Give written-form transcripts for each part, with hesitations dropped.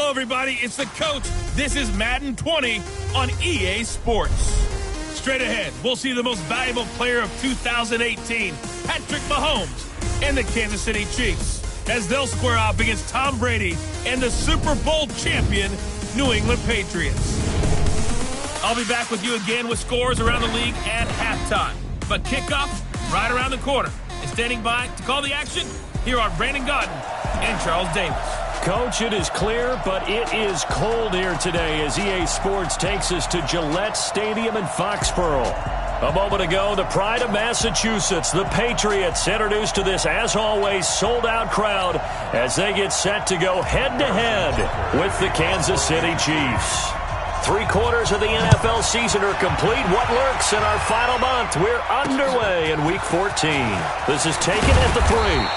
Hello, everybody. It's the coach. This is Madden 20 on EA Sports. Straight ahead, we'll see the most valuable player of 2018, Patrick Mahomes, and the Kansas City Chiefs, as they'll square off against Tom Brady and the Super Bowl champion New England Patriots. I'll be back with you again with scores around the league at halftime. But kickoff right around the corner. And standing by to call the action, here are Brandon Gaudin and Charles Davis. Coach, it is clear, but it is cold here today as EA Sports takes us to Gillette Stadium in Foxborough. A moment ago, the pride of Massachusetts, the Patriots, introduced to this, as always, sold-out crowd as they get set to go head-to-head with the Kansas City Chiefs. 3/4 of the NFL season are complete. What lurks in our final month? We're underway in Week 14. This is taken at the 3.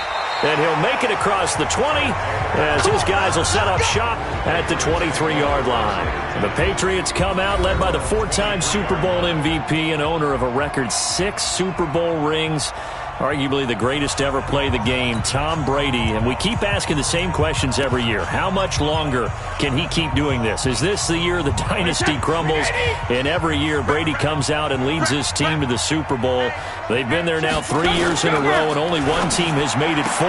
And he'll make it across the 20 as his guys will set up shop at the 23-yard line. The Patriots come out led by the 4-time Super Bowl MVP and owner of a record 6 Super Bowl rings, arguably the greatest to ever play the game, Tom Brady. And we keep asking the same questions every year. How much longer can he keep doing this? Is this the year the dynasty crumbles? And every year Brady comes out and leads his team to the Super Bowl. They've been there now 3 years in a row, and only one team has made it 4.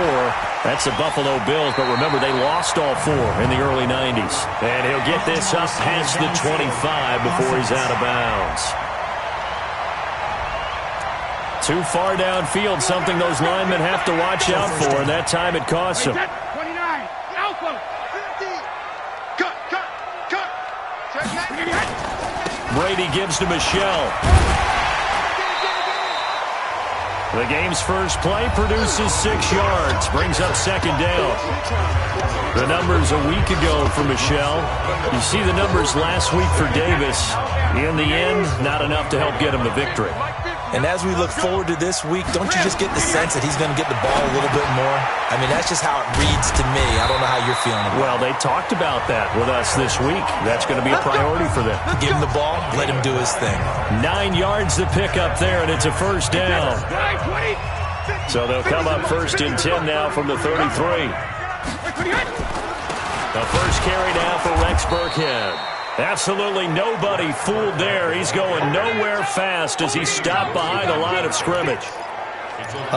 That's the Buffalo Bills. But remember, they lost all 4 in the early 90s. And he'll get this up past the 25 before he's out of bounds. Too far downfield, something those linemen have to watch out for, and that time it costs them. 29, Alpha, 50, cut. Brady gives to Michelle. The game's first play produces 6 yards, brings up second down. The numbers a week ago for Michelle. You see the numbers last week for Davis. In the end, not enough to help get him the victory. And as we look forward to this week, don't you just get the sense that he's going to get the ball a little bit more? I mean, that's just how it reads to me. I don't know how you're feeling about it. Well, they talked about that with us this week. That's going to be a priority for them. Give him the ball, let him do his thing. 9 yards to pick up there, and it's a first down. So they'll come up first and 10 now from the 33. The first carry now for Rex Burkhead. Absolutely nobody fooled there. He's going nowhere fast as he stopped behind the line of scrimmage.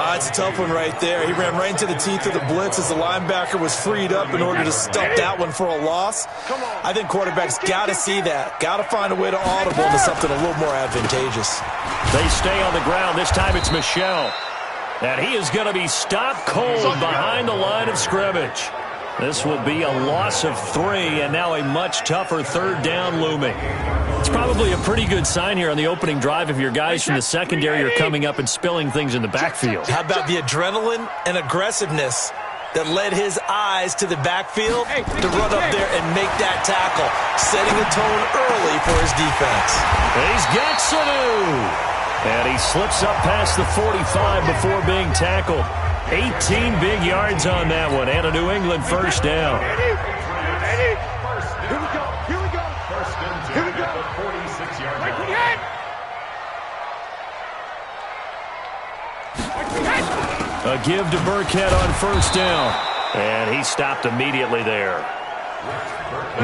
It's a tough one right there. He ran right into the teeth of the blitz as the linebacker was freed up in order to stop that one for a loss. I think quarterbacks got to see that. Got to find a way to audible into something a little more advantageous. They stay on the ground. This time it's Michelle. And he is going to be stopped cold behind the line of scrimmage. This will be a loss of 3, and now a much tougher third down looming. It's probably a pretty good sign here on the opening drive if your guys from the secondary are coming up and spilling things in the backfield. How about the adrenaline and aggressiveness that led his eyes to the backfield to run up there and make that tackle, setting a tone early for his defense. He's got Sanu. And he slips up past the 45 before being tackled. 18 big yards on that one, and a New England first down. Here we go. First and 10 at the 46-yard line. A give to Burkhead on first down. And he stopped immediately there.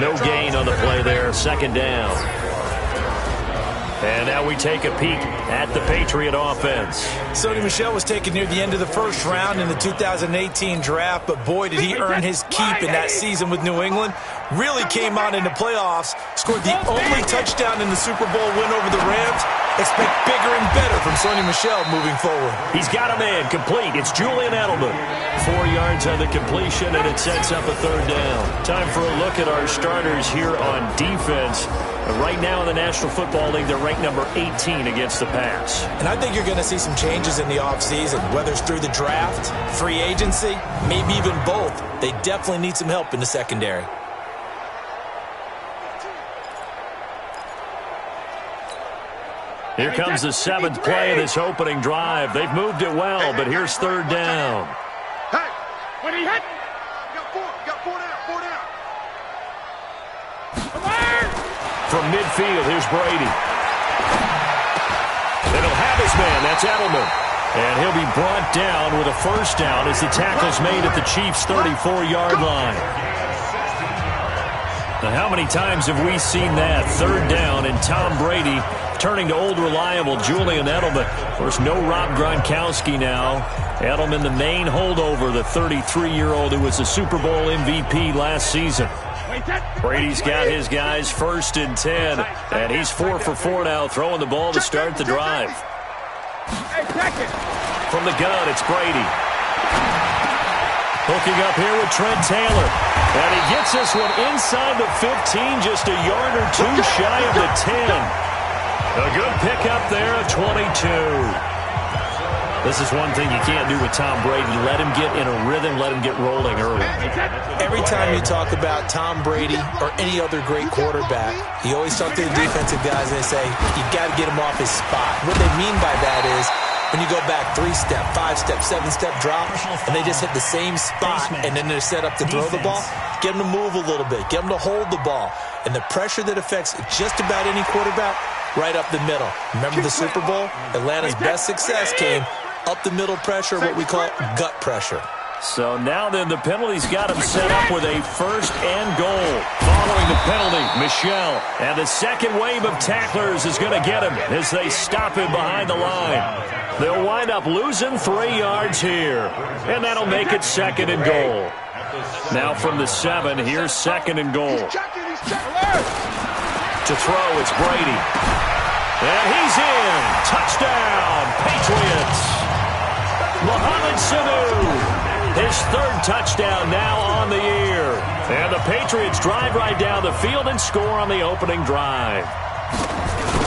No gain on the play there, second down. And now we take a peek at the Patriot offense. Sony Michel was taken near the end of the first round in the 2018 draft, but boy, did he earn his keep in that season with New England. Really came on in the playoffs, scored the only touchdown in the Super Bowl win over the Rams. Expect bigger and better from Sony Michel moving forward. He's got a man complete. It's Julian Edelman. 4 yards on the completion, and it sets up a third down. Time for a look at our starters here on defense. Right now in the National Football League, they're ranked number 18 against the pass. And I think you're going to see some changes in the offseason, whether it's through the draft, free agency, maybe even both. They definitely need some help in the secondary. Here comes the 7th play of this opening drive. They've moved it well, but here's third down. Hey, when he hit, got four down. From midfield, here's Brady. And he'll have his man. That's Edelman. And he'll be brought down with a first down as the tackle's made at the Chiefs' 34-yard line. Now, how many times have we seen that? Third down, and Tom Brady turning to old reliable Julian Edelman. Of course, no Rob Gronkowski now. Edelman, the main holdover, the 33-year-old who was a Super Bowl MVP last season. Brady's got his guys 1st and 10, and he's 4 for 4 now, throwing the ball to start the drive. From the gun, it's Brady. Hooking up here with Trent Taylor. And he gets this one inside the 15, just a yard or two shy of the 10. A good pickup there at 22. This is one thing you can't do with Tom Brady. Let him get in a rhythm, let him get rolling early. Every time you talk about Tom Brady or any other great quarterback, you always talk to the defensive guys and they say, you got to get him off his spot. What they mean by that is, when you go back 3-step, 5-step, 7-step drop, and they just hit the same spot, and then they're set up to throw the ball, get them to move a little bit, get them to hold the ball. And the pressure that affects just about any quarterback, right up the middle. Remember the Super Bowl? Atlanta's best success came up the middle pressure, what we call gut pressure. So now then, the penalty's got him set up with a 1st and goal. Following the penalty, Michel. And the second wave of tacklers is going to get him as they stop him behind the line. They'll wind up losing 3 yards here. And that'll make it 2nd and goal. Now from the 7, here's 2nd and goal. To throw, it's Brady. And he's in. Touchdown, Patriots. Mohamed Sanu. His 3rd touchdown now on the year. And the Patriots drive right down the field and score on the opening drive.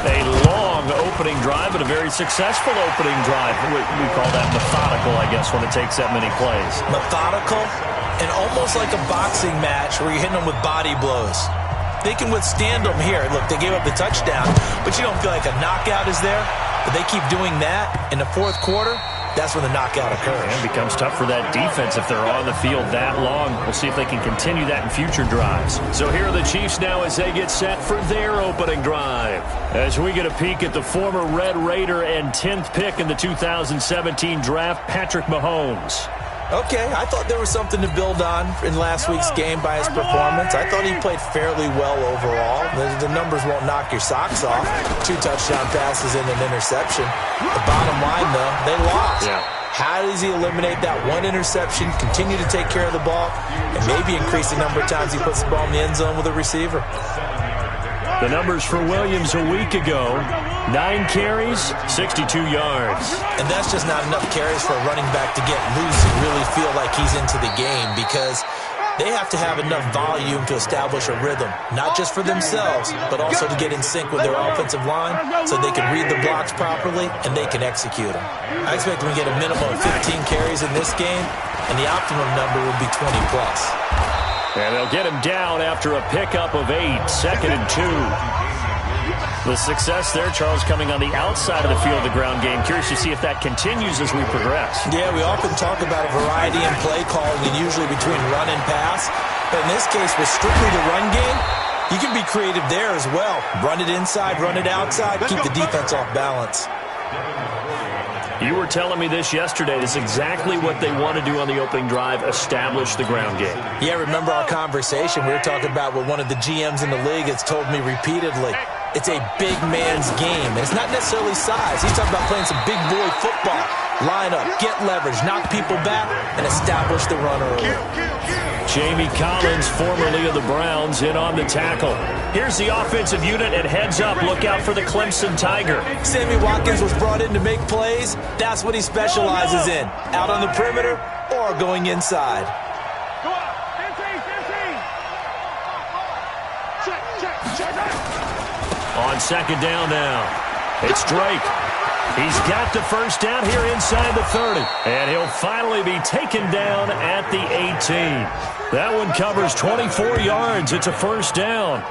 A long opening drive, but a very successful opening drive. We call that methodical, I guess, when it takes that many plays. Methodical and almost like a boxing match where you're hitting them with body blows. They can withstand them here. Look, they gave up the touchdown, but you don't feel like a knockout is there. But they keep doing that in the 4th quarter. That's when the knockout occurs. And it becomes tough for that defense if they're on the field that long. We'll see if they can continue that in future drives. So here are the Chiefs now as they get set for their opening drive. As we get a peek at the former Red Raider and 10th pick in the 2017 draft, Patrick Mahomes. Okay, I thought there was something to build on in last week's game by his performance. I thought he played fairly well overall. The numbers won't knock your socks off. 2 touchdown passes and an interception. The bottom line, though, they lost. Yeah. How does he eliminate that 1 interception, continue to take care of the ball, and maybe increase the number of times he puts the ball in the end zone with a receiver? The numbers for Williams a week ago, 9 carries, 62 yards. And that's just not enough carries for a running back to get loose and really feel like he's into the game, because they have to have enough volume to establish a rhythm, not just for themselves, but also to get in sync with their offensive line so they can read the blocks properly and they can execute them. I expect them to get a minimum of 15 carries in this game, and the optimum number would be 20+. And they'll get him down after a pickup of 8, 2nd and 2. The success there, Charles, coming on the outside of the field of the ground game. Curious to see if that continues as we progress. Yeah, we often talk about a variety in play calling, and usually between run and pass. But in this case, with strictly the run game, you can be creative there as well. Run it inside, run it outside, keep the defense off balance. You were telling me this yesterday. This is exactly what they want to do on the opening drive, establish the ground game. Yeah, remember our conversation? We were talking about what one of the GMs in the league has told me repeatedly. It's a big man's game. And it's not necessarily size. He's talking about playing some big boy football. Line up, get leverage, knock people back, and establish the run early. Jamie Collins, formerly of the Browns, in on the tackle. Here's the offensive unit, and heads up, look out for the Clemson Tiger. Sammy Watkins was brought in to make plays. That's what he specializes in. Out on the perimeter or going inside. On 2nd down now, it's Drake. He's got the 1st down here inside the 30. And he'll finally be taken down at the 18. That one covers 24 yards. It's a 1st down.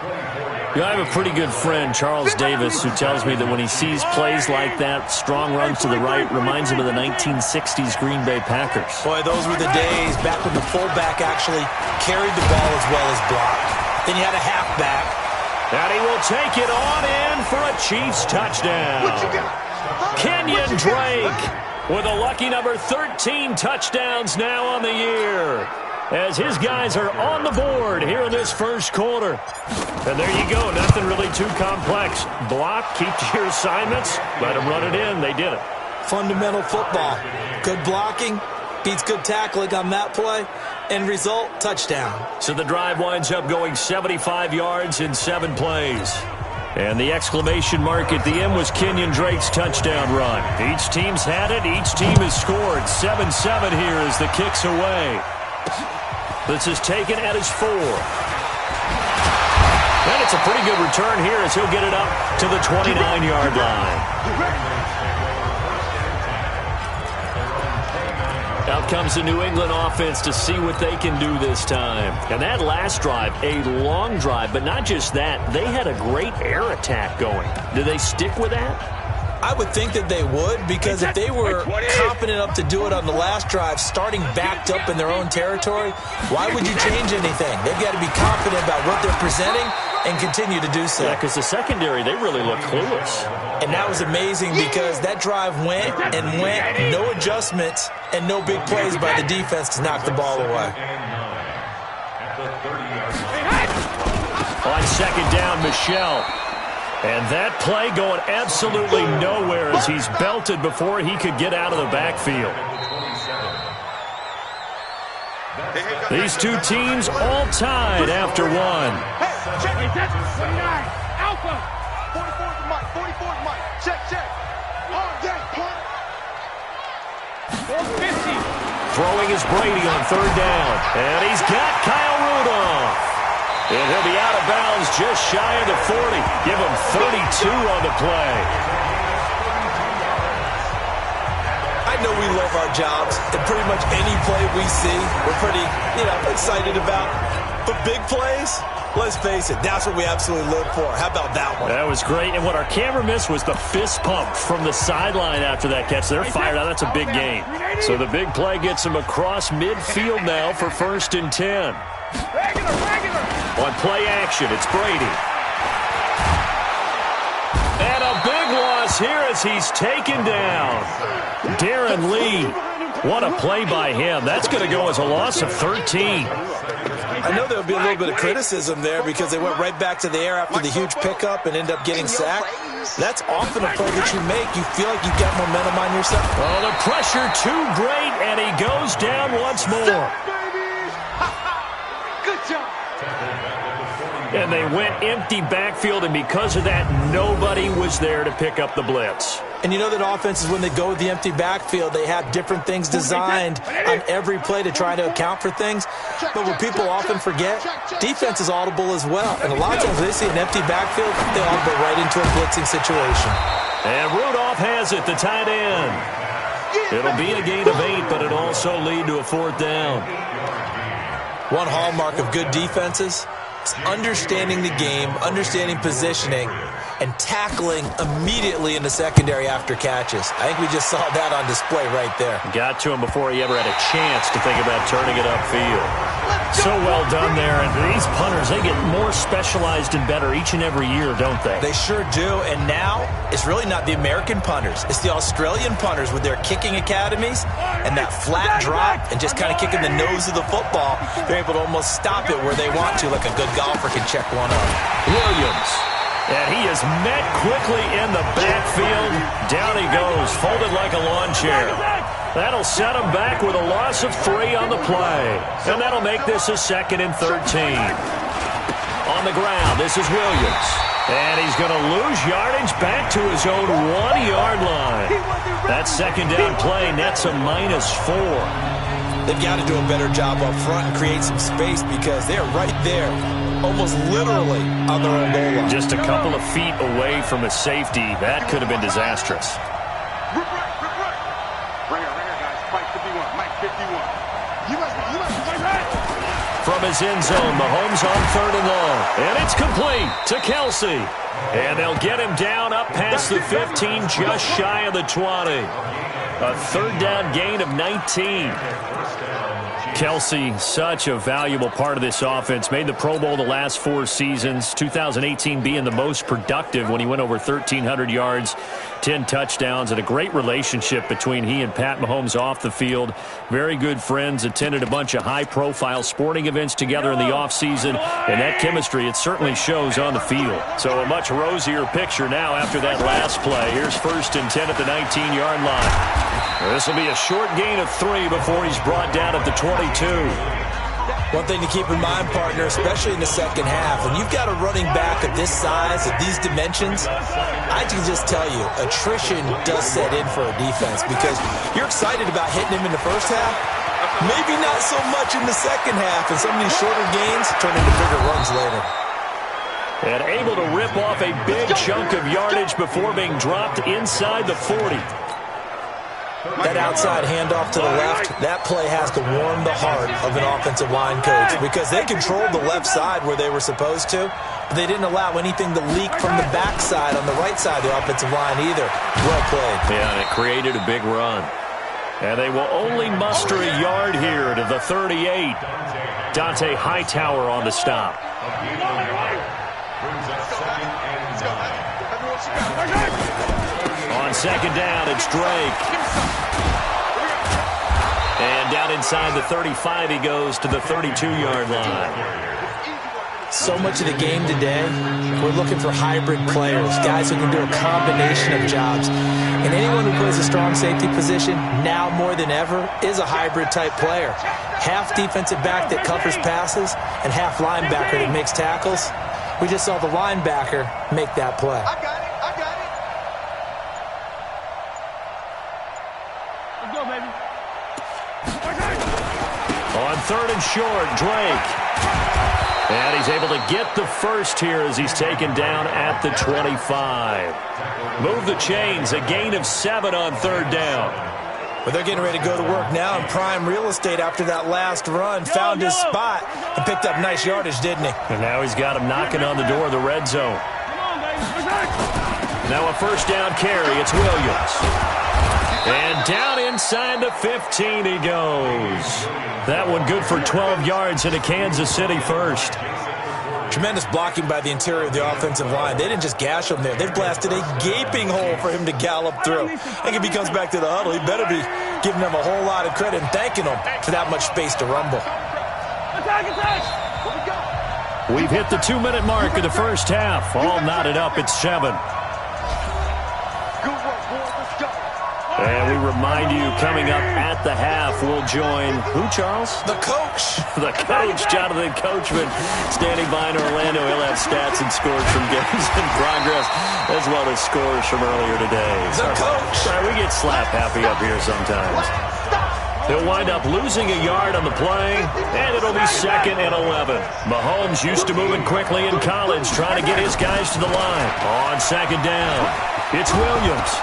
I have a pretty good friend, Charles Davis, who tells me that when he sees plays like that, strong runs to the right, reminds him of the 1960s Green Bay Packers. Boy, those were the days back when the fullback actually carried the ball as well as blocked. Then you had a halfback. And he will take it on in for a Chiefs touchdown. Kenyon Drake with a lucky number 13 touchdowns now on the year. as his guys are on the board here in this first quarter. And there you go. Nothing really too complex. Block, keep to your assignments, let them run it in. They did it. Fundamental football. Good blocking beats good tackling on that play. End result, touchdown. So the drive winds up going 75 yards in 7 plays. And the exclamation mark at the end was Kenyon Drake's touchdown run. Each team's had it. Each team has scored. 7-7 here as the kick's away. This is taken at his 4. And it's a pretty good return here as he'll get it up to the 29-yard line. Out comes the New England offense to see what they can do this time. And that last drive, a long drive, but not just that. They had a great air attack going. Do they stick with that? I would think that they would, because if they were confident enough to do it on the last drive, starting backed up in their own territory, why would you change anything? They've got to be confident about what they're presenting and continue to do so. Yeah, because the secondary, they really look clueless. And that was amazing because that drive went and went, no adjustments and no big plays by the defense to knock the ball away. On second down, Michel. And that play going absolutely nowhere as he's belted before he could get out of the backfield. These two teams all tied after one. Check it, that's 29. Alpha. 44's Mike. 44's Mike. Check. Punt. 450. Throwing is Brady on third down. And he's got Kyle Rudolph. And he'll be out of bounds just shy of the 40. Give him 32 on the play. I know we love our jobs, and pretty much any play we see, we're pretty, excited about. But big plays, let's face it, that's what we absolutely live for. How about that one? That was great. And what our camera missed was the fist pump from the sideline after that catch. They're fired out. That's a big gain. So the big play gets him across midfield now for 1st and 10. Regular. On play action, it's Brady. And a big loss here as he's taken down. Darren Lee. What a play by him. That's going to go as a loss of 13. I know there'll be a little bit of criticism there because they went right back to the air after the huge pickup and end up getting sacked. That's often a play that you make. You feel like you've got momentum on your side. Oh, the pressure too great, and he goes down once more. Good job. And they went empty backfield, and because of that, nobody was there to pick up the blitz. And you know that offenses, when they go with the empty backfield, they have different things designed on every play to try to account for things. But what people often forget, defense is audible as well. And a lot of times when they see an empty backfield, they audible right into a blitzing situation. And Rudolph has it, the tight end. It'll be a gain of 8, but it'll also lead to a 4th down. One hallmark of good defenses is understanding the game, understanding positioning, and tackling immediately in the secondary after catches. I think we just saw that on display right there. Got to him before he ever had a chance to think about turning it upfield. So well done there. And these punters, they get more specialized and better each and every year, don't they? They sure do. And now it's really not the American punters. It's the Australian punters with their kicking academies and that flat drop and just kind of kicking the nose of the football. They're able to almost stop it where they want to, like a good golfer can check one up. Williams. And he is met quickly in the backfield. Down he goes, folded like a lawn chair. That'll set him back with a loss of 3 on the play. And that'll make this a 2nd and 13. On the ground, this is Williams. And he's going to lose yardage back to his own 1-yard line. That 2nd down play nets a -4. They've got to do a better job up front and create some space because they're right there, almost literally on their own goal line. Just a couple of feet away from a safety. That could have been disastrous. Right, guys. Mike 51. Mike 51. You must be right. From his end zone, Mahomes on 3rd and long. And it's complete to Kelsey. And they'll get him down up past the 15, just shy of the 20. A 3rd down gain of 19. Kelsey, such a valuable part of this offense. Made the Pro Bowl the last 4 seasons. 2018 being the most productive when he went over 1,300 yards, 10 touchdowns, and a great relationship between he and Pat Mahomes off the field. Very good friends. Attended a bunch of high-profile sporting events together in the offseason. And that chemistry, it certainly shows on the field. So a much rosier picture now after that last play. Here's 1st and 10 at the 19-yard line. This will be a short gain of 3 before he's brought down at the 22. One thing to keep in mind, partner, especially in the second half, when you've got a running back of this size, of these dimensions, I can just tell you, attrition does set in for a defense because you're excited about hitting him in the first half. Maybe not so much in the second half, and some of these shorter gains turn into bigger runs later. And able to rip off a big chunk of yardage before being dropped inside the 40. That outside handoff to the left, that play has to warm the heart of an offensive line coach because they controlled the left side where they were supposed to, but they didn't allow anything to leak from the backside on the right side of the offensive line either. Well played. Yeah, and it created a big run. And they will only muster a yard here to the 38. Dante Hightower on the stop. On second down, it's Drake. And down inside the 35, he goes to the 32-yard line. So much of the game today, we're looking for hybrid players, guys who can do a combination of jobs. And anyone who plays a strong safety position, now more than ever, is a hybrid-type player. Half defensive back that covers passes and half linebacker that makes tackles. We just saw the linebacker make that play. I got it. Let's go, baby. On 3rd and short, Drake. And he's able to get the first here as he's taken down at the 25. Move the chains, a gain of 7 on 3rd down. But they're getting ready to go to work now in prime real estate after that last run. Found his spot and picked up nice yardage, didn't he? And now he's got him knocking on the door of the red zone. Now a 1st down carry. It's Williams. And down inside the 15 he goes. That one good for 12 yards into Kansas City first. Tremendous blocking by the interior of the offensive line. They didn't just gash him there. They blasted a gaping hole for him to gallop through. I think if he comes back to the huddle, he better be giving them a whole lot of credit and thanking them for that much space to rumble. We've hit the 2-minute mark of the first half. All knotted up at 7. And we remind you, coming up at the half, we'll join, who, Charles? The coach. The coach, Jonathan Coachman, standing by in Orlando. He'll have stats and scores from games in progress, as well as scores from earlier today. The coach. Sorry, we get slap happy up here sometimes. They'll wind up losing a yard on the play, and it'll be 2nd and 11. Mahomes used to moving quickly in college, trying to get his guys to the line. On 2nd down, it's Williams.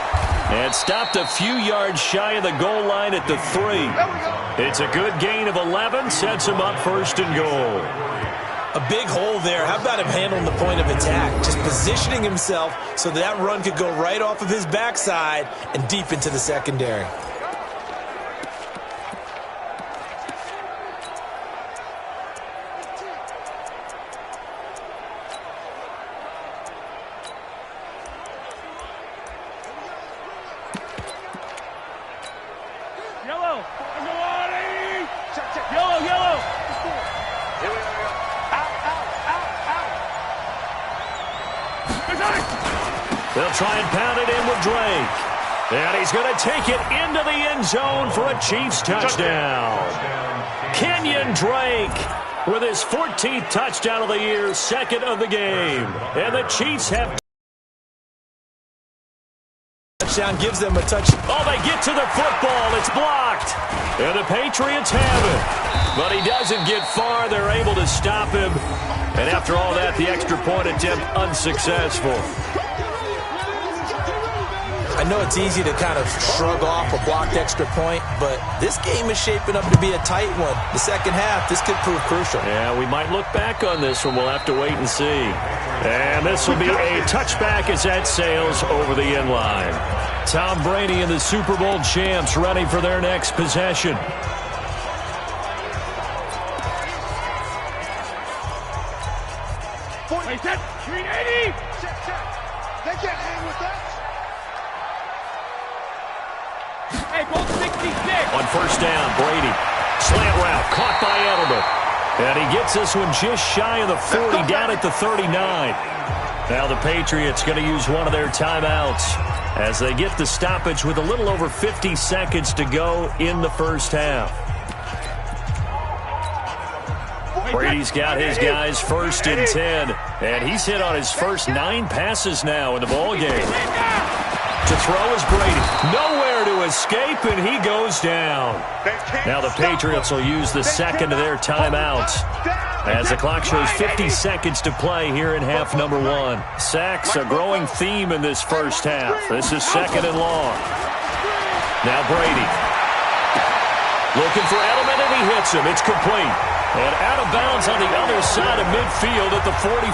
And stopped a few yards shy of the goal line at the 3. It's a good gain of 11, sets him up 1st and goal. A big hole there. How about him handling the point of attack? Just positioning himself so that run could go right off of his backside and deep into the secondary. They'll try and pound it in with Drake. And he's going to take it into the end zone for a Chiefs touchdown. Kenyon Drake with his 14th touchdown of the year, 2nd of the game. And the Chiefs have... Touchdown gives them a touch. Oh, they get to the football. It's blocked. And the Patriots have it. But he doesn't get far. They're able to stop him. And after all that, the extra point attempt unsuccessful. I know it's easy to kind of shrug off a blocked extra point, but this game is shaping up to be a tight one. The second half, this could prove crucial. Yeah, we might look back on this one. We'll have to wait and see. And this will be a touchback as that sails over the end line. Tom Brady and the Super Bowl champs ready for their next possession. 40. Set. 380. Check. They can't hang with that. Hey, goal 66. On first down, Brady. Slant route, caught by Edelman. And he gets this one just shy of the 40, down at the 39. Now the Patriots going to use one of their timeouts as they get the stoppage with a little over 50 seconds to go in the first half. Brady's got his guys first and 10, and he's hit on his first 9 passes now in the ballgame. To throw is Brady. Nowhere to escape, and he goes down. Now the Patriots will use the second of their timeouts as the clock shows 50 seconds to play here in half number 1. Sacks, a growing theme in this first half. This is second and long. Now Brady. Looking for Edelman, and he hits him. It's complete. And out of bounds on the other side of midfield at the 45.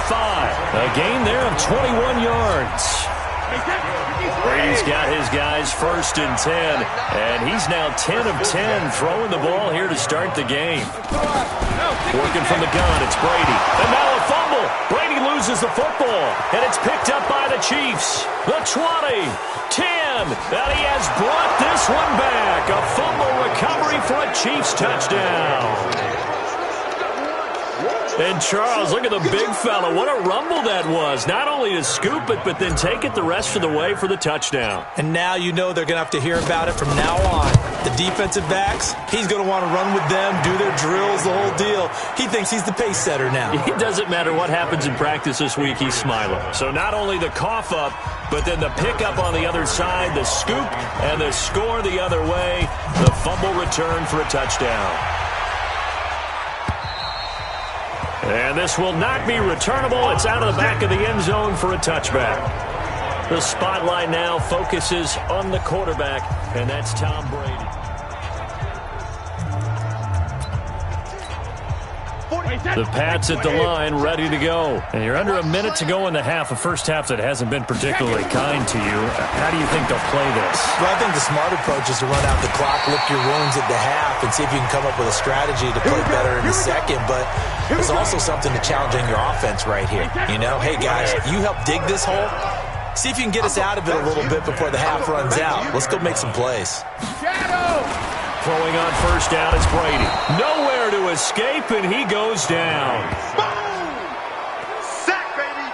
A gain there of 21 yards. Brady's got his guys first and 10, and he's now 10 of 10 throwing the ball here to start the game. Working from the gun, it's Brady. And now a fumble. Brady loses the football, and it's picked up by the Chiefs. The 20, 10, and he has brought this one back. A fumble recovery for a Chiefs touchdown. And Charles, look at the big fella. What a rumble that was. Not only to scoop it, but then take it the rest of the way for the touchdown. And now you know they're going to have to hear about it from now on. The defensive backs, he's going to want to run with them, do their drills, the whole deal. He thinks he's the pace setter now. It doesn't matter what happens in practice this week, he's smiling. So not only the cough up, but then the pickup on the other side, the scoop, and the score the other way. The fumble return for a touchdown. And this will not be returnable. It's out of the back of the end zone for a touchback. The spotlight now focuses on the quarterback, and that's Tom Brady. The Pats at the line, ready to go. And you're under a minute to go in the half, a first half that hasn't been particularly kind to you. How do you think they'll play this? Well, I think the smart approach is to run out the clock, lick your wounds at the half, and see if you can come up with a strategy to play better in the second. But there's also something to challenging your offense right here. You know, hey, guys, you help dig this hole. See if you can get us out of it a little bit before the half runs out. Let's go make some plays. Throwing on first down, it's Brady. Nowhere to escape, and he goes down. Sack, baby.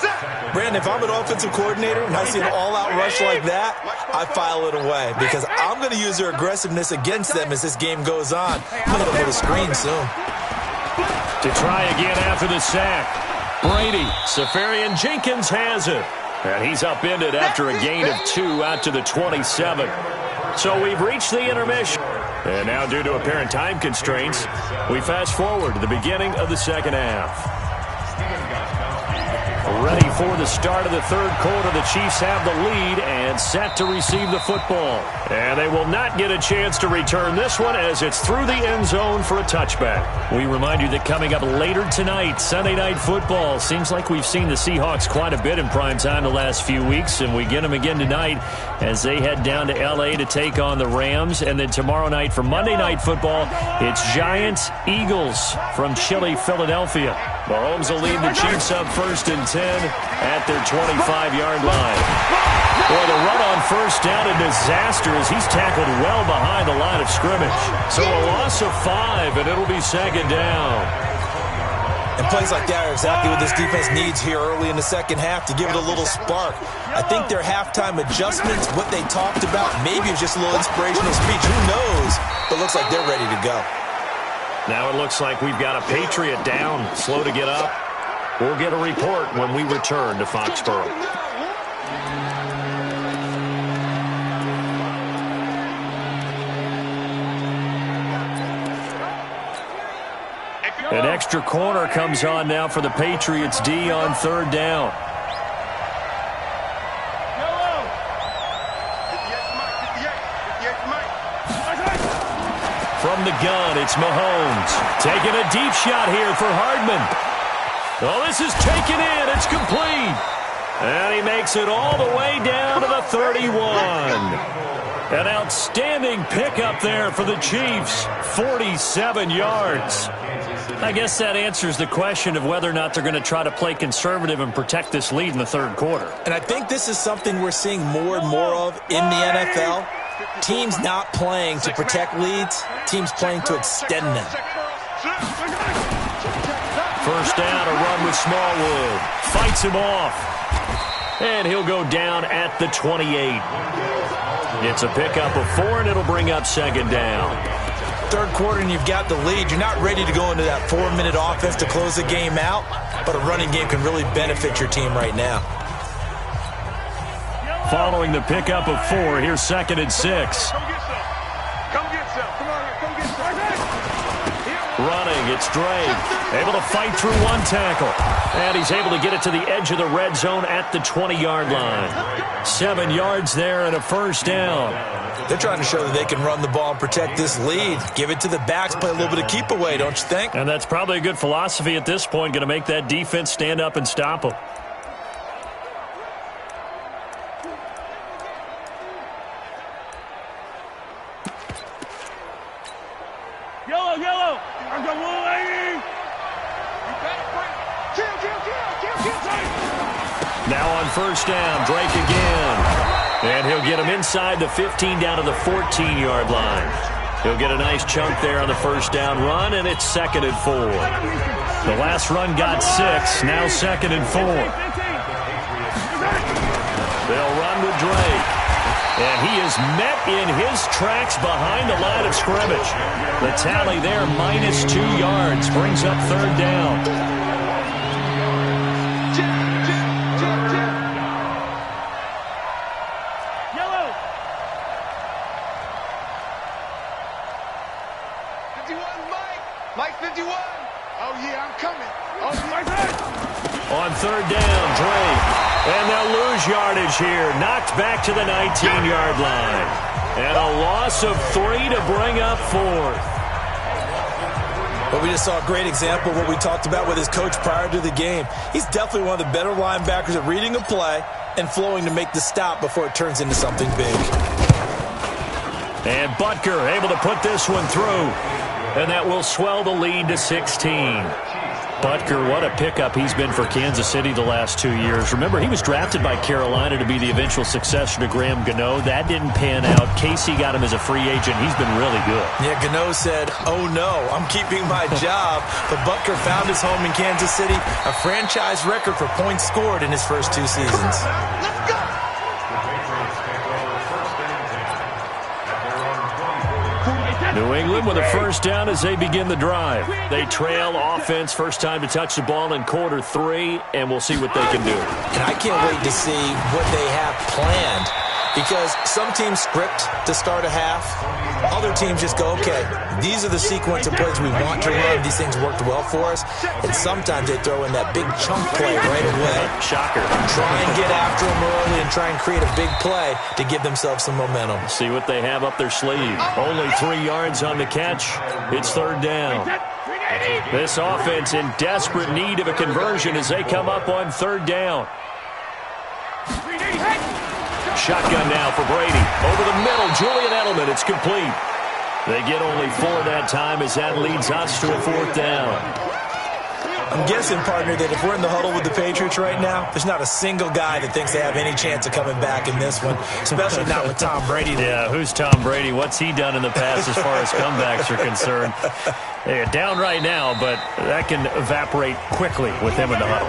Sack. Brandon, if I'm an offensive coordinator and I see an all-out rush like that, I file it away because I'm going to use their aggressiveness against them as this game goes on. I'm going to put a screen soon. To try again after the sack. Brady, Safarian Jenkins has it. And he's upended after a gain of 2 out to the 27. So we've reached the intermission. And now, due to apparent time constraints, we fast forward to the beginning of the second half. Ready for the start of the third quarter. The Chiefs have the lead and set to receive the football. And they will not get a chance to return this one as it's through the end zone for a touchback. We remind you that coming up later tonight, Sunday Night Football. Seems like we've seen the Seahawks quite a bit in prime time the last few weeks, and we get them again tonight as they head down to L.A. to take on the Rams. And then tomorrow night for Monday Night Football, it's Giants-Eagles from chilly Philadelphia. Mahomes will lead the Chiefs up first and 10 at their 25-yard line. Boy, the run on first down, a disaster as he's tackled well behind the line of scrimmage. So a loss of 5, and it'll be second down. And plays like that are exactly what this defense needs here early in the second half to give it a little spark. I think their halftime adjustments, what they talked about, maybe it's just a little inspirational speech. Who knows? But it looks like they're ready to go. Now it looks like we've got a Patriot down, slow to get up. We'll get a report when we return to Foxborough. An extra corner comes on now for the Patriots D on third down. From the gun, it's Mahomes. Taking a deep shot here for Hardman. Oh, this is taken in. It's complete. And he makes it all the way down to the 31. An outstanding pickup there for the Chiefs. 47 yards. I guess that answers the question of whether or not they're going to try to play conservative and protect this lead in the third quarter. And I think this is something we're seeing more and more of in the NFL. Teams not playing to protect leads, teams playing to extend them. First down, a run with Smallwood. Fights him off. And he'll go down at the 28. It's a pickup of 4, and it'll bring up second down. Third quarter, and you've got the lead. You're not ready to go into that 4-minute offense to close the game out, but a running game can really benefit your team right now. Following the pickup of 4, here's second and 6. Running, it's Drake. Able to fight through one tackle. And he's able to get it to the edge of the red zone at the 20-yard line. 7 yards there and a first down. They're trying to show that they can run the ball and protect this lead. Give it to the backs, play a little bit of keep away, don't you think? And that's probably a good philosophy at this point, going to make that defense stand up and stop them. Yellow. I'm going to lady. Now on first down, Drake again. And he'll get him inside the 15 down to the 14-yard line. He'll get a nice chunk there on the first down run, and it's second and 4. The last run got 6, now second and 4. They'll run with Drake. And he is met in his tracks behind the line of scrimmage. The tally there, -2 yards, brings up third down. Yellow. 51, Mike. Mike 51. Oh, yeah, I'm coming. Oh, yeah. On third down, Drake. And they'll lose yardage here. Knocked back to the 19-yard line. And a loss of 3 to bring up 4th. But we just saw a great example of what we talked about with his coach prior to the game. He's definitely one of the better linebackers at reading a play and flowing to make the stop before it turns into something big. And Butker able to put this one through. And that will swell the lead to 16. Butker, what a pickup he's been for Kansas City the last 2 years. Remember, he was drafted by Carolina to be the eventual successor to Graham Gano. That didn't pan out. Casey got him as a free agent. He's been really good. Yeah, Gano said, oh no, I'm keeping my job. But Butker found his home in Kansas City, a franchise record for points scored in his first 2 seasons. Let's go. New England with a first down as they begin the drive. They trail offense, first time to touch the ball in quarter 3, and we'll see what they can do. And I can't wait to see what they have planned, because some teams script to start a half. Other teams just go, okay, these are the sequence of plays we want to run. These things worked well for us. And sometimes they throw in that big chunk play right away. Shocker. Try and get after them early and try and create a big play to give themselves some momentum. See what they have up their sleeve. Only 3 yards on the catch. It's third down. This offense in desperate need of a conversion as they come up on third down. Shotgun now for Brady. Over the middle, Julian Edelman. It's complete. They get only 4 that time as that leads us to a fourth down. I'm guessing, partner, that if we're in the huddle with the Patriots right now, there's not a single guy that thinks they have any chance of coming back in this one, especially not with Tom Brady there. Yeah, who's Tom Brady? What's he done in the past as far as comebacks are concerned? They're down right now, but that can evaporate quickly with him in the huddle.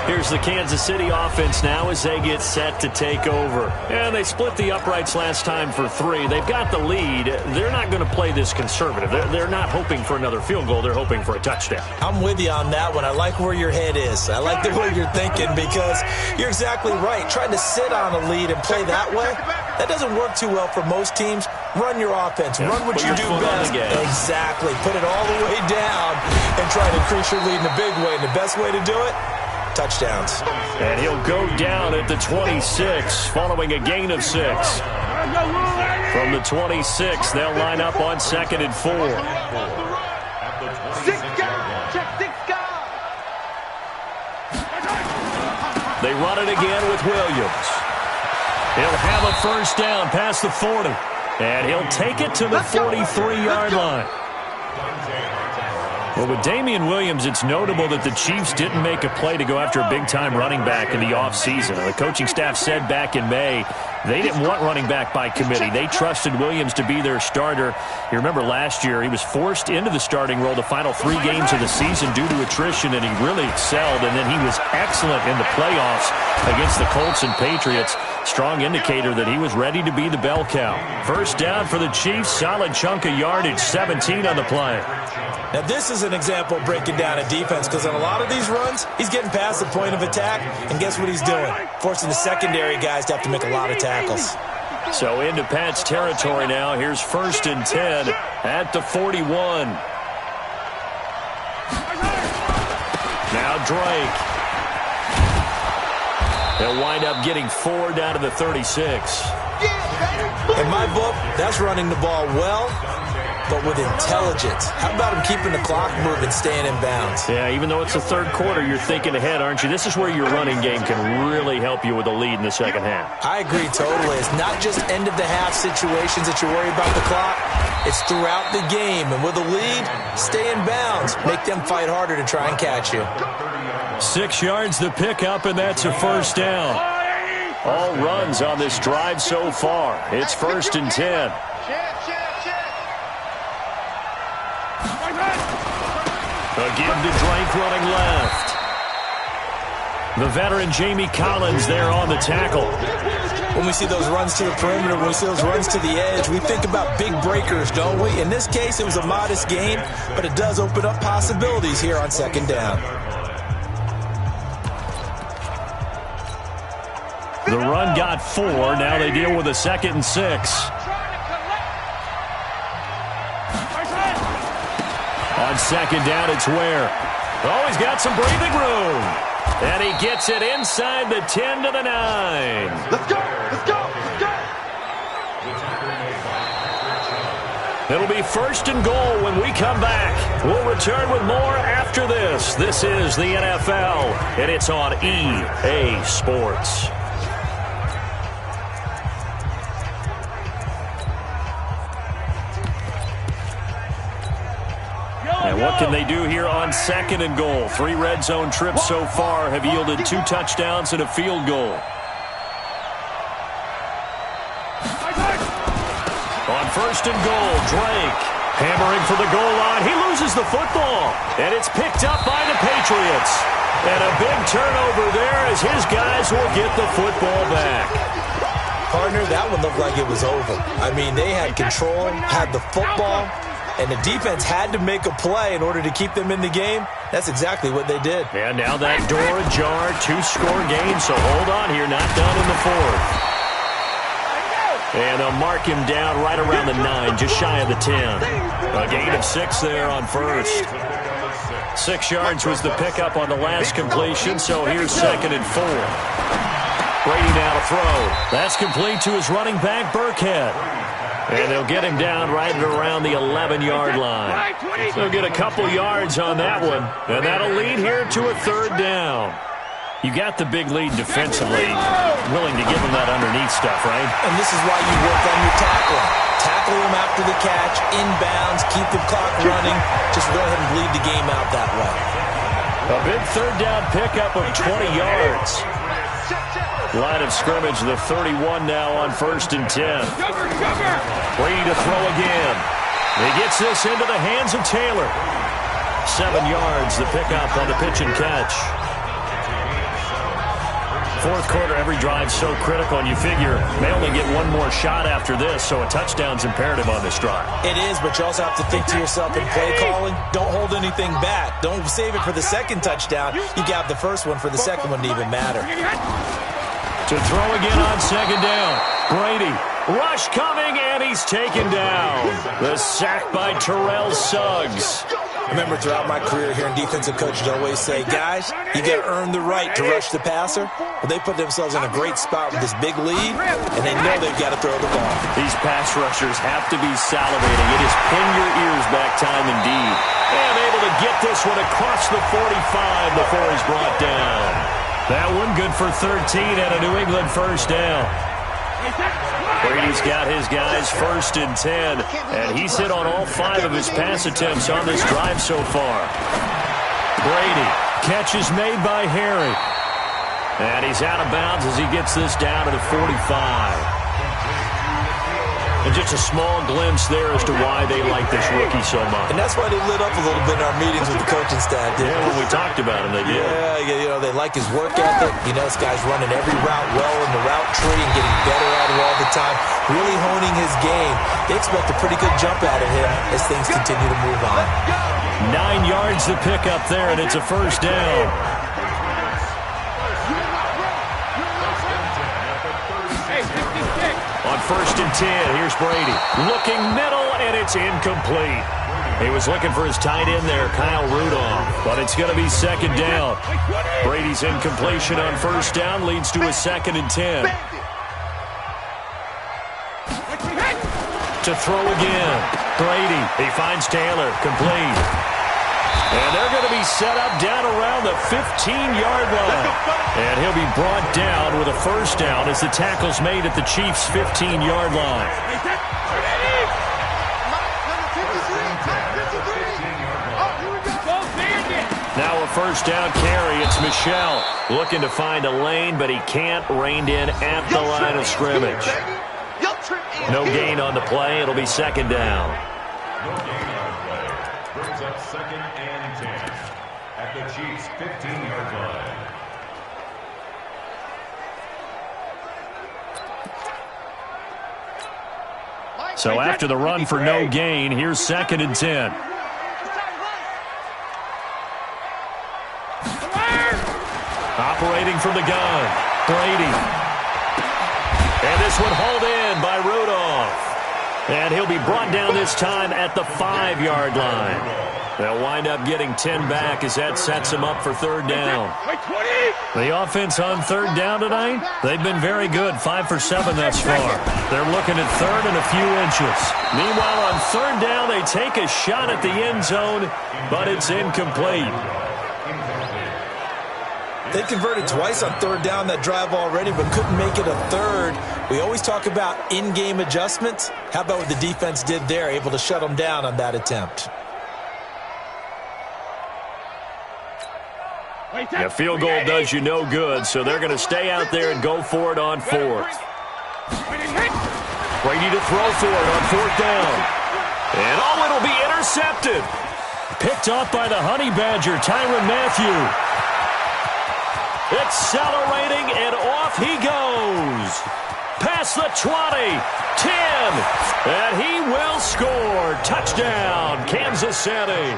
Here's the Kansas City offense now as they get set to take over. And they split the uprights last time for 3. They've got the lead. They're not going to play this conservative. They're not hoping for another field goal. They're hoping for a touchdown. I'm with you on that one. I like where your head is. I like the way you're thinking, because you're exactly right. Trying to sit on a lead and play that way, that doesn't work too well for most teams. Run your offense. Yeah, run what you do best. Exactly. Put it all the way down and try to increase your lead in a big way. And the best way to do it, touchdowns. And he'll go down at the 26 following a gain of 6. From the 26, they'll line up on second and 4. They run it again with Williams. He'll have a first down past the 40. And he'll take it to the 43-yard line. Well, with Damian Williams, it's notable that the Chiefs didn't make a play to go after a big-time running back in the offseason. The coaching staff said back in May they didn't want running back by committee. They trusted Williams to be their starter. You remember last year he was forced into the starting role the final 3 games of the season due to attrition, and he really excelled. And then he was excellent in the playoffs against the Colts and Patriots. Strong indicator that he was ready to be the bell cow. First down for the Chiefs. Solid chunk of yardage, 17 on the play. Now, this is an example of breaking down a defense, because on a lot of these runs, he's getting past the point of attack, and guess what he's doing? Forcing the secondary guys to have to make a lot of tackles. So into Pat's territory now. Here's 1st and 10 at the 41. Now Drake. They'll wind up getting 4 down to the 36. In my book, that's running the ball well, but with intelligence. How about him keeping the clock moving, staying in bounds? Yeah, even though it's the 3rd quarter, you're thinking ahead, aren't you? This is where your running game can really help you with a lead in the 2nd half. I agree totally. It's not just end-of-the-half situations that you worry about the clock. It's throughout the game. And with a lead, stay in bounds. Make them fight harder to try and catch you. 6 yards the pickup, and that's a first down. All runs on this drive so far. It's 1st and 10. Again to Drake running left. The veteran Jamie Collins there on the tackle. When we see those runs to the perimeter, when we see those runs to the edge, we think about big breakers, don't we? In this case, it was a modest gain, but it does open up possibilities here on 2nd down. The run got 4. Now they deal with a 2nd and 6. On 2nd down, it's Ware. Oh, he's got some breathing room. And he gets it inside the 10 to the 9. Let's go! Let's go! Let's go! It'll be 1st and goal when we come back. We'll return with more after this. This is the NFL, and it's on EA Sports. And what can they do here on 2nd and goal? 3 red zone trips so far have yielded 2 touchdowns and a field goal. On 1st and goal, Drake hammering for the goal line. He loses the football, and it's picked up by the Patriots. And a big turnover there as his guys will get the football back. Partner, that one looked like it was over. I mean, they had control, had the football, and the defense had to make a play in order to keep them in the game. That's exactly what they did. And now that door ajar, 2-score game, so hold on here, not done in the 4th. And they'll mark him down right around the 9, just shy of the 10. A gain of 6 there on 1st. 6 yards was the pickup on the last completion, so here's 2nd and 4. Brady now to throw. That's complete to his running back, Burkhead. And they'll get him down right at around the 11-yard line. They'll get a couple yards on that one, and that'll lead here to a 3rd down. You got the big lead defensively, willing to give him that underneath stuff, right? And this is why you work on your tackling. Tackle him after the catch, inbounds, keep the clock running. Just go ahead and bleed the game out that way. A big 3rd down pickup of 20 yards. Line of scrimmage, the 31 now on 1st and 10. Brady to throw again. He gets this into the hands of Taylor. 7 yards, the pickup on the pitch and catch. 4th quarter, every drive so critical, and you figure they only get one more shot after this, so a touchdown's imperative on this drive. It is, but you also have to think to yourself in play calling, don't hold anything back. Don't save it for the 2nd touchdown. You got the 1st one for the 2nd one to even matter. To throw again on 2nd down. Brady, rush coming, and he's taken down. The sack by Terrell Suggs. I remember throughout my career hearing defensive coaches always say, guys, you got to earn the right to rush the passer. Well, they put themselves in a great spot with this big lead, and they know they've got to throw the ball. These pass rushers have to be salivating. It is pin your ears back time indeed. And able to get this one across the 45 before he's brought down. That one good for 13 and a New England 1st down. Brady's got his guys 1st and 10, and he's hit on all 5 of his pass attempts on this drive so far. Brady, catch is made by Harry. And he's out of bounds as he gets this down to the 45. And just a small glimpse there as to why they like this rookie so much. And that's why they lit up a little bit in our meetings with the coaching staff. Yeah, when we talked about him, they did. Yeah, they like his work ethic. You know, this guy's running every route well in the route tree and getting better at it all the time, really honing his game. They expect a pretty good jump out of him as things continue to move on. 9 yards to pick up there, and it's a 1st down. On 1st and 10, here's Brady. Looking middle, and it's incomplete. He was looking for his tight end there, Kyle Rudolph, but it's going to be 2nd down. Brady's incompletion on 1st down leads to a 2nd and 10. To throw again. Brady, he finds Taylor, complete. And they're going to be set up down around the 15-yard line. And he'll be brought down with a 1st down as the tackle's made at the Chiefs' 15-yard line. Now a 1st down carry. It's Michel looking to find a lane, but he can't. Reined in at the line of scrimmage. No gain on the play. It'll be 2nd down. Brings up 2nd and 10 at the Chiefs' 15-yard line. So after the run for no gain, here's 2nd and 10. Operating from the gun, Brady. And this one hauled in by Rudolph. And he'll be brought down this time at the 5-yard line. They'll wind up getting 10 back as that sets them up for 3rd down. The offense on 3rd down tonight, they've been very good, 5 for 7 thus far. They're looking at 3rd and a few inches. Meanwhile, on 3rd down, they take a shot at the end zone, but it's incomplete. They converted twice on 3rd down that drive already, but couldn't make it a 3rd. We always talk about in-game adjustments. How about what the defense did there, able to shut them down on that attempt? A field goal does you no good, so they're going to stay out there and go for it on 4th. Brady to throw for it on 4th down. And it'll be intercepted. Picked off by the Honey Badger, Tyrann Mathieu. Accelerating, and off he goes. Past the 20, 10, and he will score. Touchdown, Kansas City.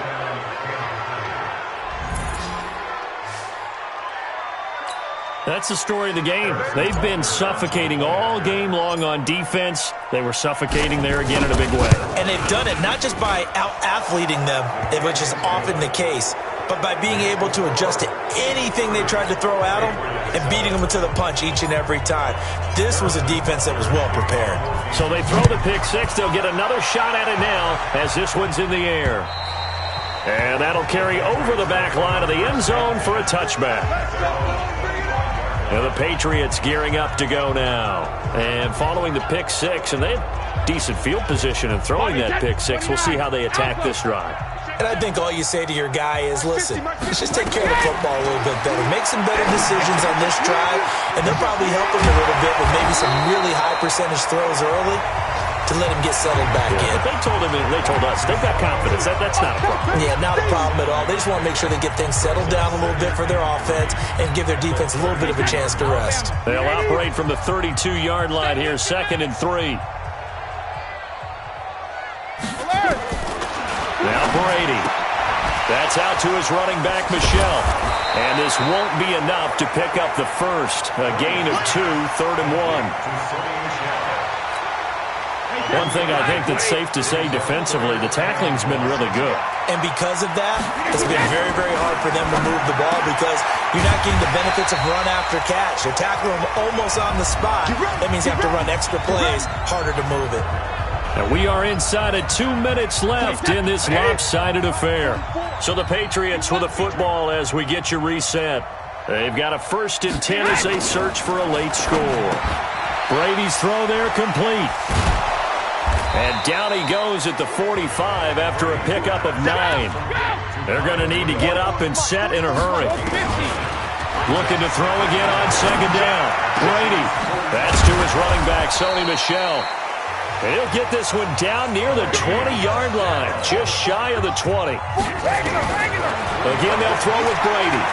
That's the story of the game. They've been suffocating all game long on defense. They were suffocating there again in a big way. And they've done it not just by out-athleting them, which is often the case, but by being able to adjust to anything they tried to throw at them and beating them to the punch each and every time. This was a defense that was well prepared. So they throw the pick 6. They'll get another shot at it now as this one's in the air. And that'll carry over the back line of the end zone for a touchback. And the Patriots gearing up to go now. And following the pick 6, and they have decent field position in throwing that pick 6. We'll see how they attack this drive. And I think all you say to your guy is, listen, let's just take care of the football a little bit better. Make some better decisions on this drive, and they'll probably help him a little bit with maybe some really high percentage throws early to let him get settled back in. But they told us, they've got confidence. That's not a problem. Yeah, not a problem at all. They just want to make sure they get things settled down a little bit for their offense and give their defense a little bit of a chance to rest. They'll operate from the 32-yard line here, 2nd and 3. Now Brady. That's out to his running back, Michel. And this won't be enough to pick up the first. A gain of 2, 3rd and 1. One thing I think that's safe to say defensively, the tackling's been really good. And because of that, it's been very, very hard for them to move the ball because you're not getting the benefits of run after catch. You're tackling them almost on the spot. That means you have to run extra plays, harder to move it. And we are inside of 2 minutes left in this lopsided affair. So the Patriots with a football as we get you reset. They've got a 1st and 10 as they search for a late score. Brady's throw there complete. And down he goes at the 45 after a pickup of 9. They're going to need to get up and set in a hurry. Looking to throw again on second down. Brady. That's to his running back, Sony Michel. And he'll get this one down near the 20-yard line, just shy of the 20. Again, they'll throw with Brady.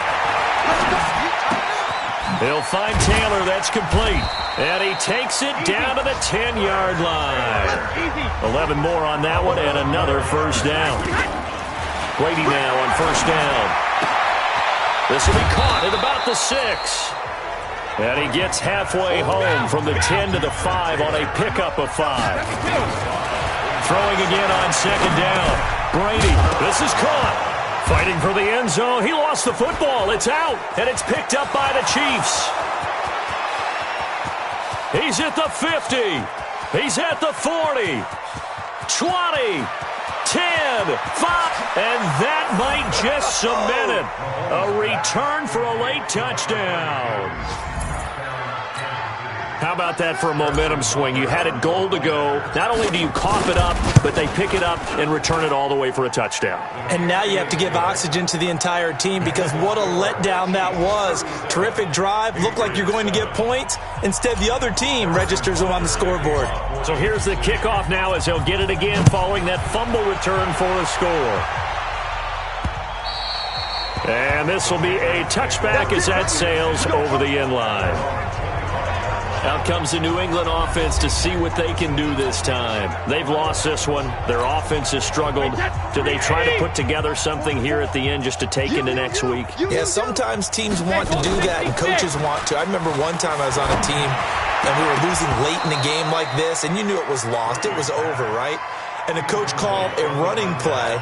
He'll find Taylor. That's complete. And he takes it down to the 10-yard line. 11 more on that one and another first down. Brady now on first down. This will be caught at about the 6. And he gets halfway home from the 10 to the 5 on a pickup of 5. Throwing again on second down. Brady, this is caught. Fighting for the end zone. He lost the football. It's out. And it's picked up by the Chiefs. He's at the 50. He's at the 40. 20. 10, 5, and that might just cement it. A return for a late touchdown. How about that for a momentum swing? You had it goal to go. Not only do you cough it up, but they pick it up and return it all the way for a touchdown. And now you have to give oxygen to the entire team because what a letdown that was. Terrific drive. Looked like you're going to get points. Instead, the other team registers them on the scoreboard. So here's the kickoff now as he'll get it again following that fumble return for a score. And this will be a touchback as that sails over the end line. Out comes the New England offense to see what they can do this time. They've lost this one. Their offense has struggled. Do they try to put together something here at the end just to take into next week? Yeah, sometimes teams want to do that and coaches want to. I remember one time I was on a team and we were losing late in the game like this, and you knew it was lost. It was over, right? And the coach called a running play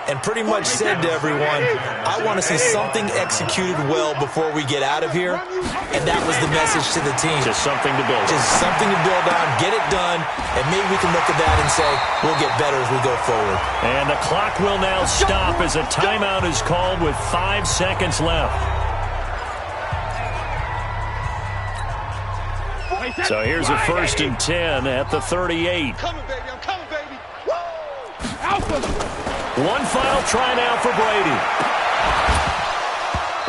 and pretty much said to everyone, I want to see something executed well before we get out of here. And that was the message to the team. Just something to build on. Just something to build on, get it done, and maybe we can look at that and say, we'll get better as we go forward. And the clock will now stop as a timeout is called with 5 seconds left. So here's a 1st and 10 at the 38. Coming, baby. I'm coming, baby. Woo! Alpha! One final try now for Brady.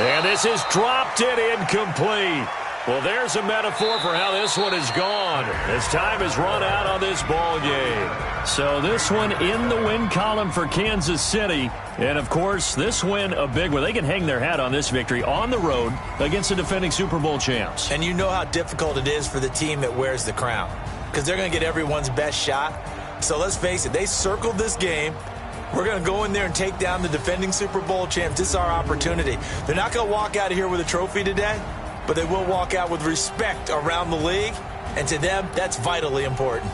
And this is dropped and incomplete. Well, there's a metaphor for how this one is gone. As time has run out on this ball game. So this one in the win column for Kansas City. And, of course, this win a big one. They can hang their hat on this victory on the road against the defending Super Bowl champs. And you know how difficult it is for the team that wears the crown. Because they're going to get everyone's best shot. So let's face it, they circled this game. We're going to go in there and take down the defending Super Bowl champs. This is our opportunity. They're not going to walk out of here with a trophy today, but they will walk out with respect around the league. And to them, that's vitally important.